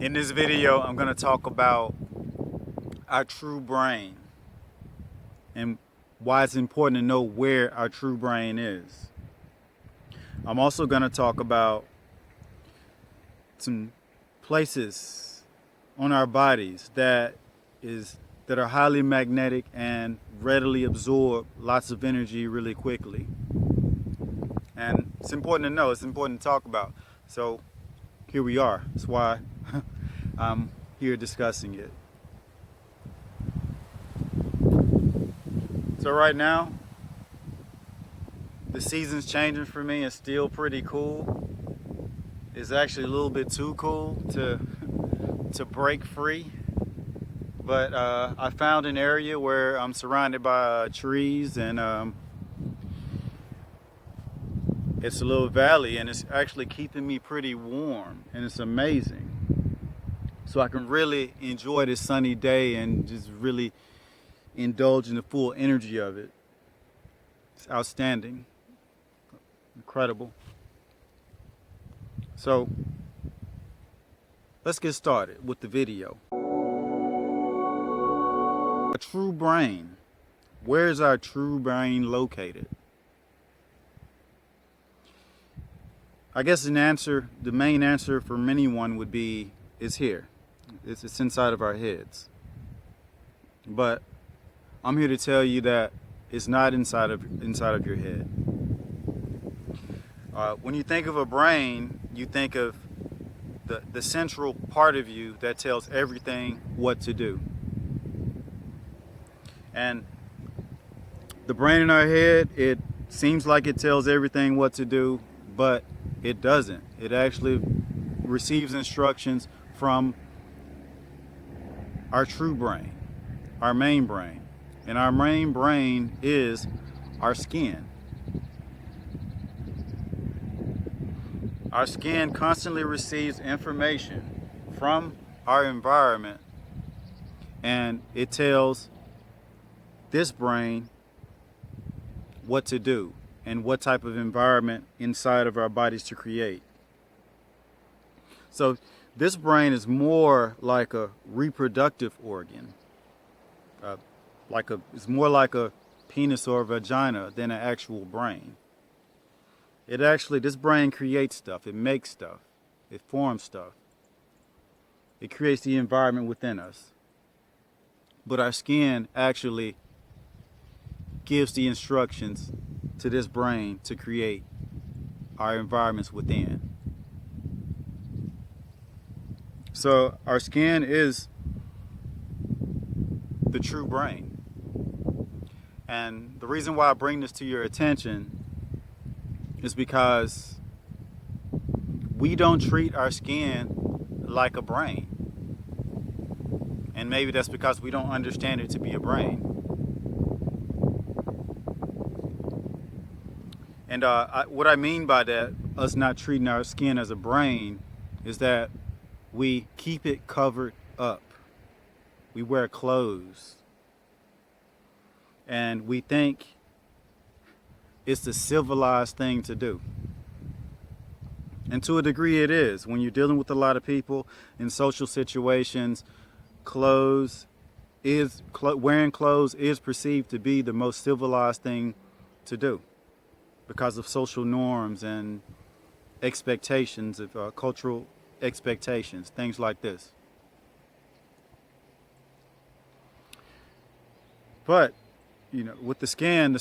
In this video, I'm going to talk about our true brain and why it's important to know where our true brain is. I'm also going to talk about some places on our bodies that are highly magnetic and readily absorb lots of energy really quickly. And it's important to know, it's important to talk about. So here we are. That's why I'm here discussing it. So right now, the season's changing for me. It's still pretty cool. It's actually a little bit too cool to break free. But I found an area where I'm surrounded by trees, and it's a little valley, and it's actually keeping me pretty warm, and it's amazing. So I can really enjoy this sunny day and just really indulge in the full energy of it. It's outstanding, incredible. So let's get started with the video. A true brain. Where is our true brain located? I guess the main answer for anyone would be, it's here. It's inside of our heads. But I'm here to tell you that it's not inside of your head. When you think of a brain, you think of the central part of you that tells everything what to do. And the brain in our head, it seems like it tells everything what to do, but it doesn't. It actually receives instructions from our true brain, our main brain. And our main brain is our skin. Our skin constantly receives information from our environment, and it tells this brain what to do and what type of environment inside of our bodies to create. So this brain is more like a reproductive organ. It's more like a penis or a vagina than an actual brain. This brain creates stuff, it makes stuff, it forms stuff. It creates the environment within us. But our skin actually gives the instructions to this brain to create our environments within. So our skin is the true brain. And the reason why I bring this to your attention is because we don't treat our skin like a brain. And maybe that's because we don't understand it to be a brain. And what I mean by that, us not treating our skin as a brain, is that we keep it covered up. We wear clothes. And we think it's the civilized thing to do. And to a degree it is. When you're dealing with a lot of people in social situations, wearing clothes is perceived to be the most civilized thing to do because of social norms and expectations of cultural expectations, things like this. But with the skin,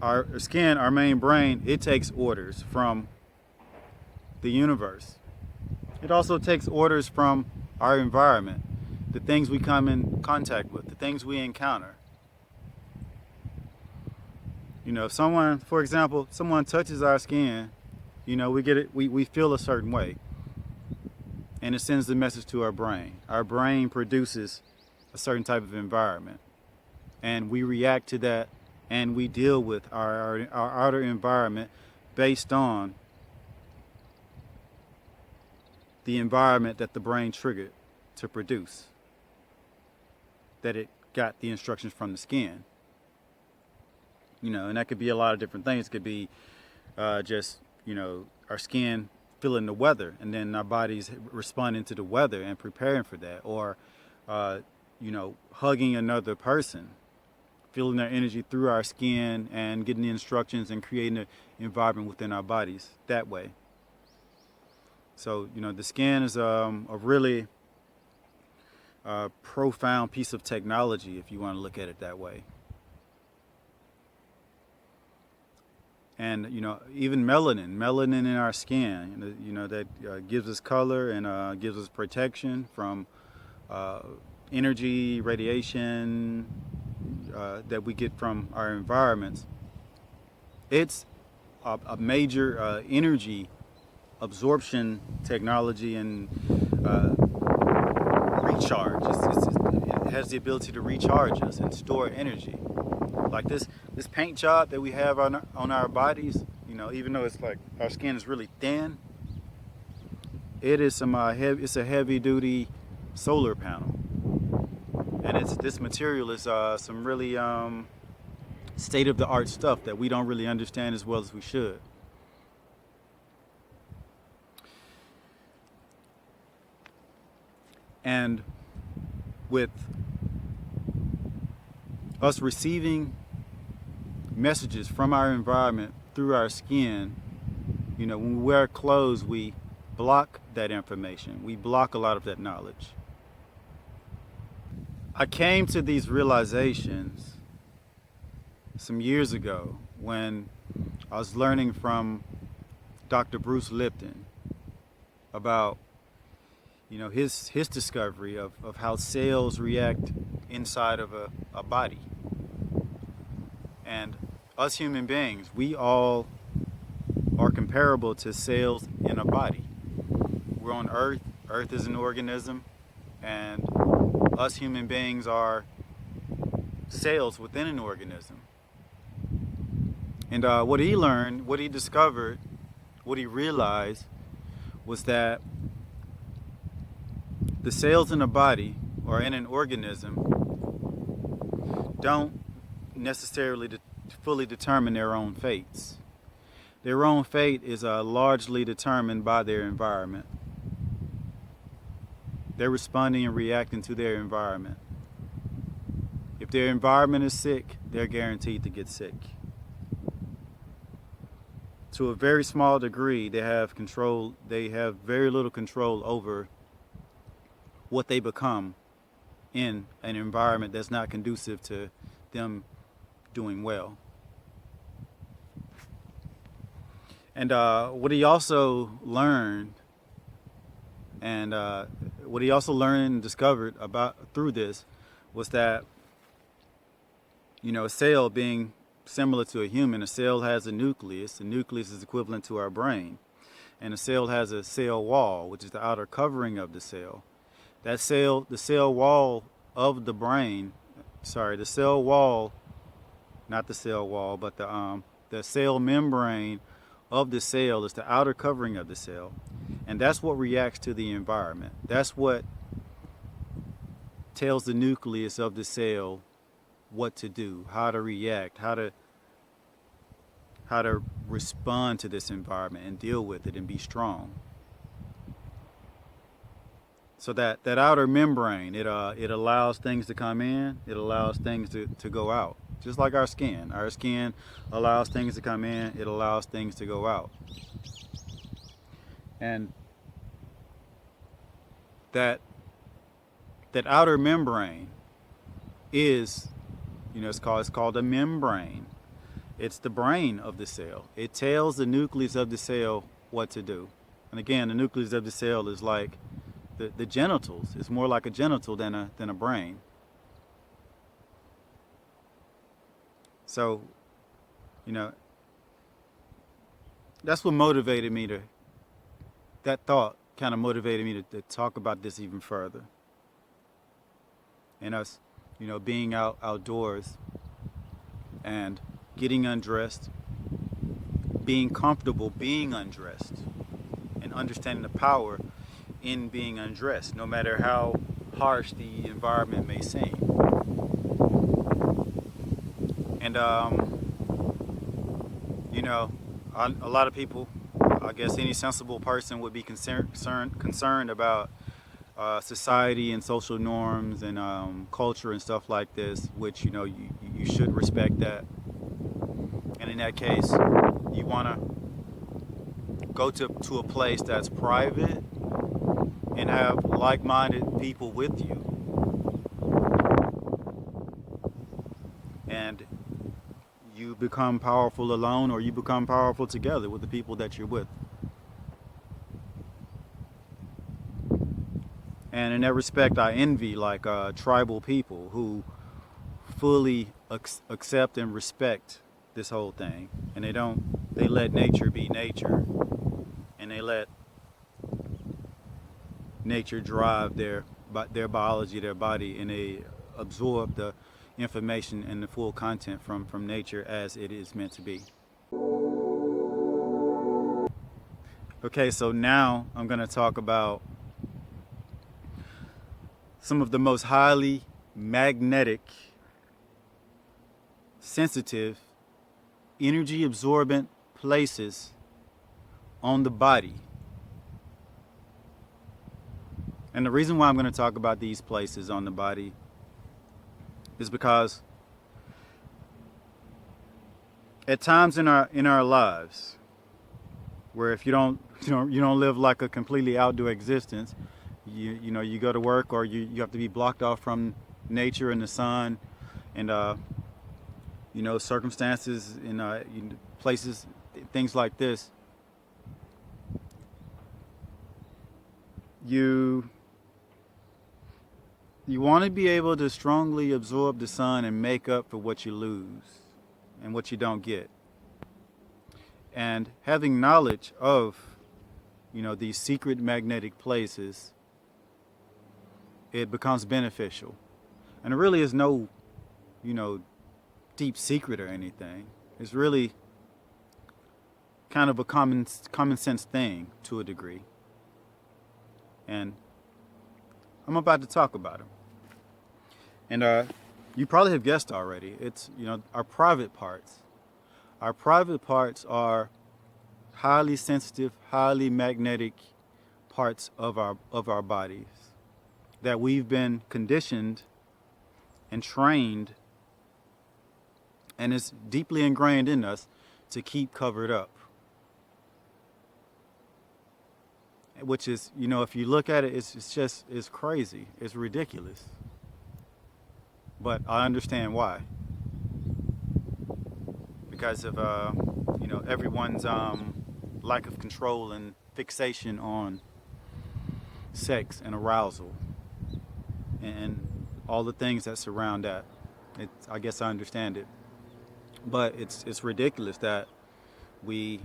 our main brain, it takes orders from the universe. It also takes orders from our environment, the things we come in contact with, the things we encounter. If someone, for example, someone touches our skin, we feel a certain way. And it sends the message to our brain. Our brain produces a certain type of environment. And we react to that, and we deal with our outer environment based on the environment that the brain triggered to produce, that it got the instructions from the skin. And that could be a lot of different things. It could be just, our skin feeling the weather, and then our bodies responding to the weather and preparing for that, or hugging another person, feeling their energy through our skin and getting the instructions and creating an environment within our bodies that way. So, the skin is a really profound piece of technology, if you want to look at it that way. And, even melanin in our skin, that gives us color and gives us protection from energy, radiation that we get from our environments. It's a major energy absorption technology and recharge. It has the ability to recharge us and store energy. Like this paint job that we have on our bodies, even though it's like our skin is really thin, it is it's a heavy duty solar panel. And this material is some really state of the art stuff that we don't really understand as well as we should. And with us receiving messages from our environment through our skin, when we wear clothes, we block that information. We block a lot of that knowledge. I came to these realizations some years ago when I was learning from Dr. Bruce Lipton about his discovery of how cells react inside of a body. And us human beings, we all are comparable to cells in a body. We're on Earth. Earth is an organism, and us human beings are cells within an organism. And what he learned, what he discovered, what he realized was that the cells in a body or in an organism don't necessarily fully determine their own fates. Their own fate is largely determined by their environment. They're responding and reacting to their environment. If their environment is sick, they're guaranteed to get sick. To a very small degree, they have very little control over what they become in an environment that's not conducive to them doing well. And what he also learned and discovered through this was that, a cell being similar to a human, a cell has a nucleus. The nucleus is equivalent to our brain. And a cell has a cell wall, which is the outer covering of the cell. The cell wall of the brain, the cell wall, not the cell wall, but the cell membrane of the cell is the outer covering of the cell. And that's what reacts to the environment. That's what tells the nucleus of the cell what to do, how to react, how to respond to this environment and deal with it and be strong. So that outer membrane, it allows things to come in, it allows things to go out. Just like our skin. Our skin allows things to come in, it allows things to go out. And that outer membrane is, it's called a membrane. It's the brain of the cell. It tells the nucleus of the cell what to do. And again, the nucleus of the cell is like the genitals. It's more like a genital than a brain. So, that's what motivated me that thought kind of motivated me to talk about this even further. And us, being outdoors and getting undressed, being comfortable being undressed, and understanding the power in being undressed, no matter how harsh the environment may seem. And a lot of people, I guess any sensible person would be concerned about society and social norms and culture and stuff like this, which you should respect that. And in that case, you want to go to a place that's private and have like-minded people with you, and you become powerful alone, or you become powerful together with the people that you're with. And in that respect, I envy tribal people who fully accept and respect this whole thing, and they let nature be nature, and they let nature drive their biology, their body, and they absorb the information and the full content from nature as it is meant to be. Okay, so now I'm going to talk about some of the most highly magnetic, sensitive, energy absorbent places on the body. And the reason why I'm going to talk about these places on the body is because at times in our lives, where if you don't live like a completely outdoor existence, you go to work, or you have to be blocked off from nature and the sun, and circumstances in places, things like this. You want to be able to strongly absorb the sun and make up for what you lose and what you don't get. And having knowledge of, these secret magnetic places, it becomes beneficial. And there really is no, deep secret or anything. It's really kind of a common sense thing to a degree. And I'm about to talk about them. And you probably have guessed already. It's, our private parts. Our private parts are highly sensitive, highly magnetic parts of our bodies that we've been conditioned and trained, and it's deeply ingrained in us to keep covered up. Which is, if you look at it, it's crazy. It's ridiculous. But I understand why. Because of, everyone's lack of control and fixation on sex and arousal and all the things that surround that. I guess I understand it. But it's ridiculous that we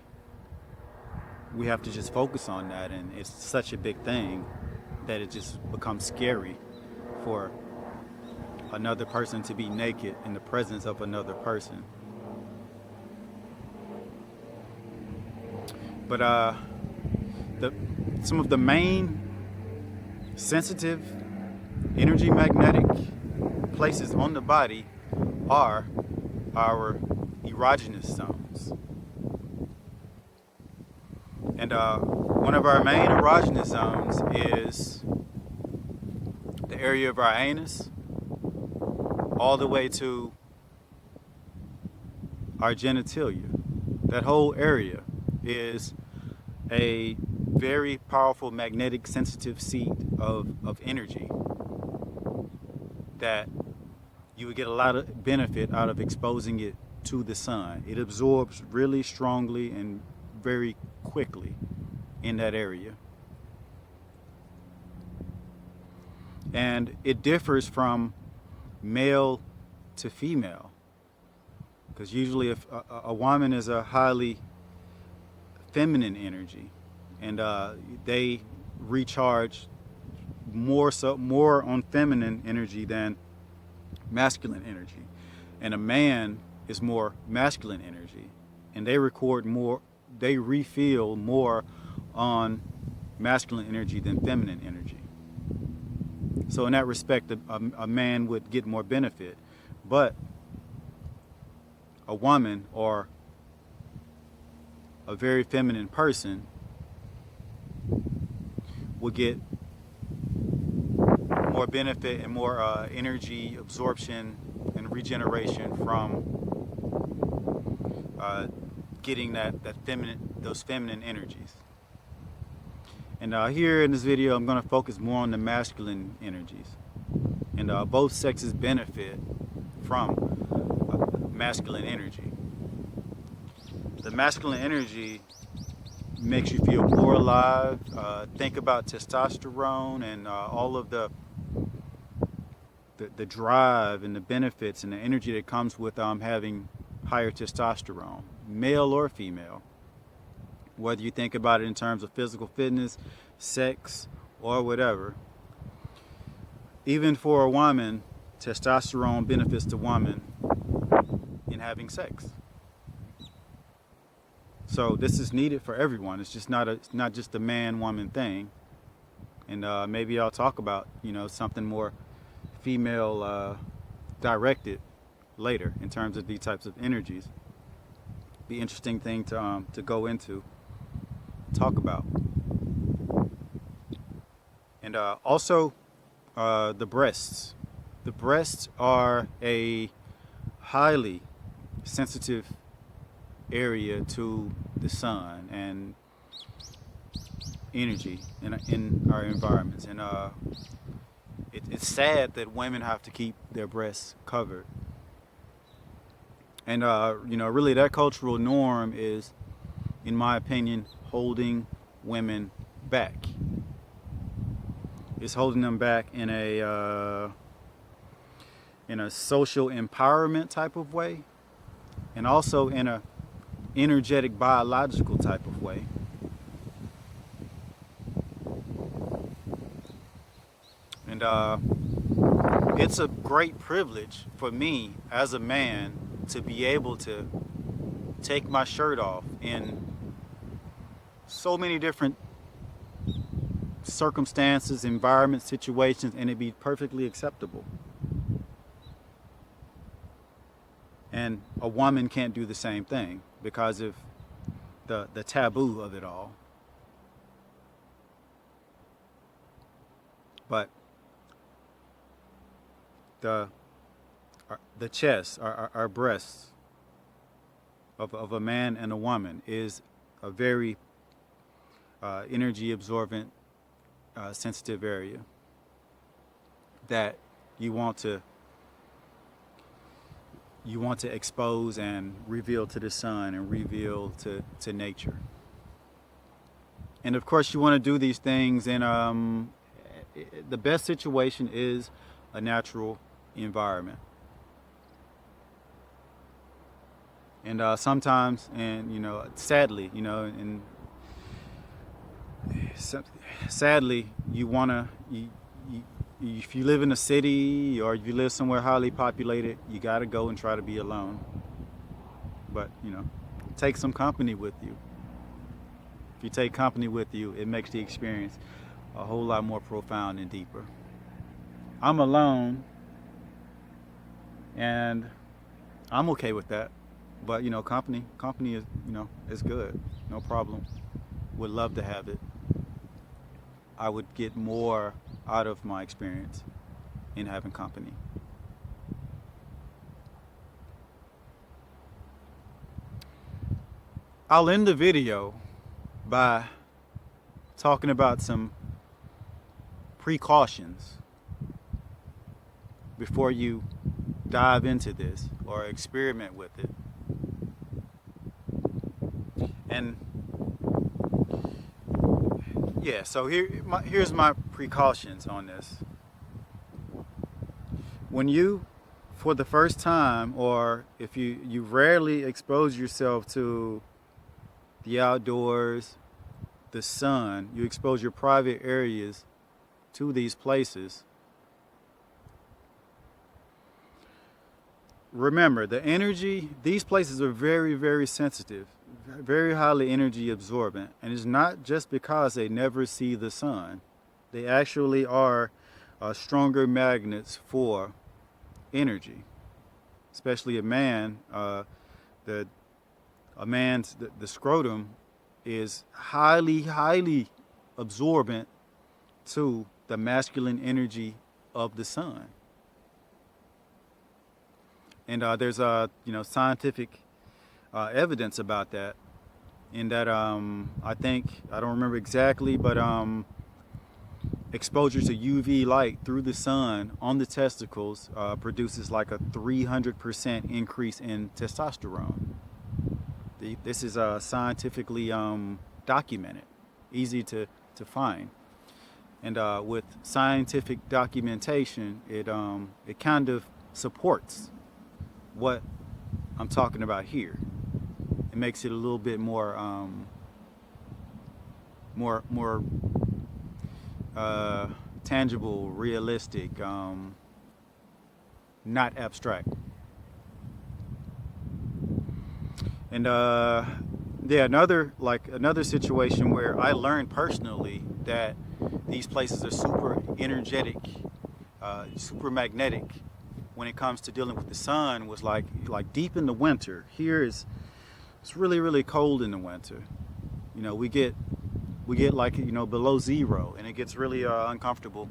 have to just focus on that, and it's such a big thing that it just becomes scary for another person to be naked in the presence of another person. But some of the main sensitive, energy magnetic places on the body are our erogenous zones. And one of our main erogenous zones is the area of our anus, all the way to our genitalia. That whole area is a very powerful magnetic sensitive seat of energy that you would get a lot of benefit out of exposing it to the sun. It absorbs really strongly and very quickly in that area. And it differs from male to female, because usually if a woman is a highly feminine energy, and they recharge more on feminine energy than masculine energy, and a man is more masculine energy, and they refill more on masculine energy than feminine energy. So in that respect, a man would get more benefit, but a woman or a very feminine person will get more benefit and more energy absorption and regeneration from getting those feminine energies. And here in this video, I'm going to focus more on the masculine energies. And both sexes benefit from masculine energy. The masculine energy makes you feel more alive. Think about testosterone and all of the drive and the benefits and the energy that comes with having higher testosterone, male or female. Whether you think about it in terms of physical fitness, sex, or whatever. Even for a woman, testosterone benefits the woman in having sex. So this is needed for everyone. It's just not just a man-woman thing. And maybe I'll talk about something more female directed later in terms of these types of energies. Be interesting thing to go into, talk about. And also the breasts. The breasts are a highly sensitive area to the sun and energy in our environments. And it's sad that women have to keep their breasts covered. And really that cultural norm is, in my opinion, holding women back. It's holding them back in a social empowerment type of way, and also in a energetic biological type of way. And it's a great privilege for me as a man to be able to take my shirt off in so many different circumstances, environments, situations, and it be perfectly acceptable. And a woman can't do the same thing because of the taboo of it all. But the chest, our breasts of a man and a woman is a very energy absorbent, sensitive area that you want to expose and reveal to the sun and reveal to nature. And of course you want to do these things in the best situation is a natural environment. And sometimes, and sadly, sadly, if you live in a city or if you live somewhere highly populated, you got to go and try to be alone. But take some company with you. If you take company with you, it makes the experience a whole lot more profound and deeper. I'm alone, and I'm okay with that. But company is is good, no problem. Would love to have it. I would get more out of my experience in having company. I'll end the video by talking about some precautions before you dive into this or experiment with it. And yeah, so here's my precautions on this. When you, for the first time, or if you rarely expose yourself to the outdoors, the sun, you expose your private areas to these places, remember the energy, these places are very, very sensitive, very highly energy absorbent, and it's not just because they never see the sun. They actually are stronger magnets for energy, especially a man. The scrotum is highly, highly absorbent to the masculine energy of the sun. And there's scientific evidence about that. In that I don't remember exactly, but exposure to UV light through the sun on the testicles produces like a 300% increase in testosterone. This is scientifically documented, easy to find. And with scientific documentation, it kind of supports what I'm talking about here. It makes it a little bit more tangible, realistic, not abstract. And another situation where I learned personally that these places are super energetic, super magnetic when it comes to dealing with the sun was like deep in the winter. Here it's really, really cold in the winter. We get like below zero, and it gets really uncomfortable.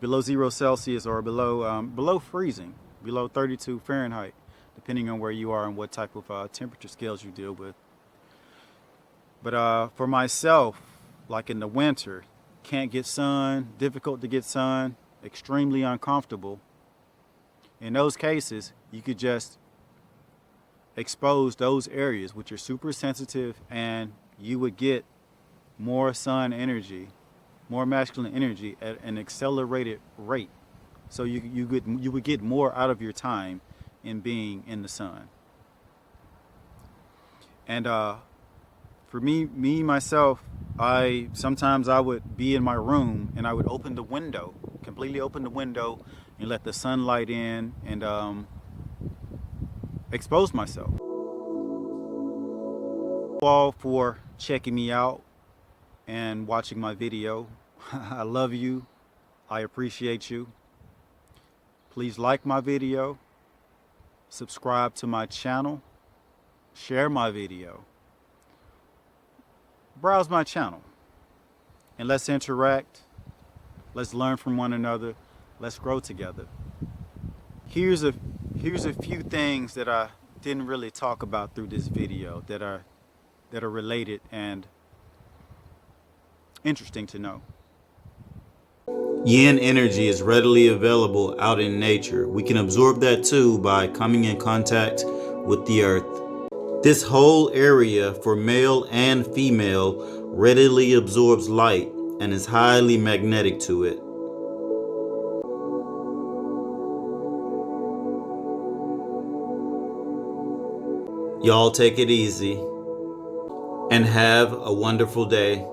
Below 0 Celsius or below freezing, below 32 Fahrenheit, depending on where you are and what type of temperature scales you deal with. But for myself, like in the winter, can't get sun, difficult to get sun, extremely uncomfortable. In those cases, you could just expose those areas which are super sensitive, and you would get more sun energy, more masculine energy at an accelerated rate. So you would get more out of your time in being in the sun. And for me myself, sometimes I would be in my room and I would completely open the window and let the sunlight in and expose myself. All for checking me out and watching my video. I love you. I appreciate you. Please like my video, subscribe to my channel, share my video, browse my channel, and let's interact. Let's learn from one another. Let's grow together. Here's a few things that I didn't really talk about through this video that are related and interesting to know. Yin energy is readily available out in nature. We can absorb that too by coming in contact with the earth. This whole area for male and female readily absorbs light and is highly magnetic to it. Y'all take it easy and have a wonderful day.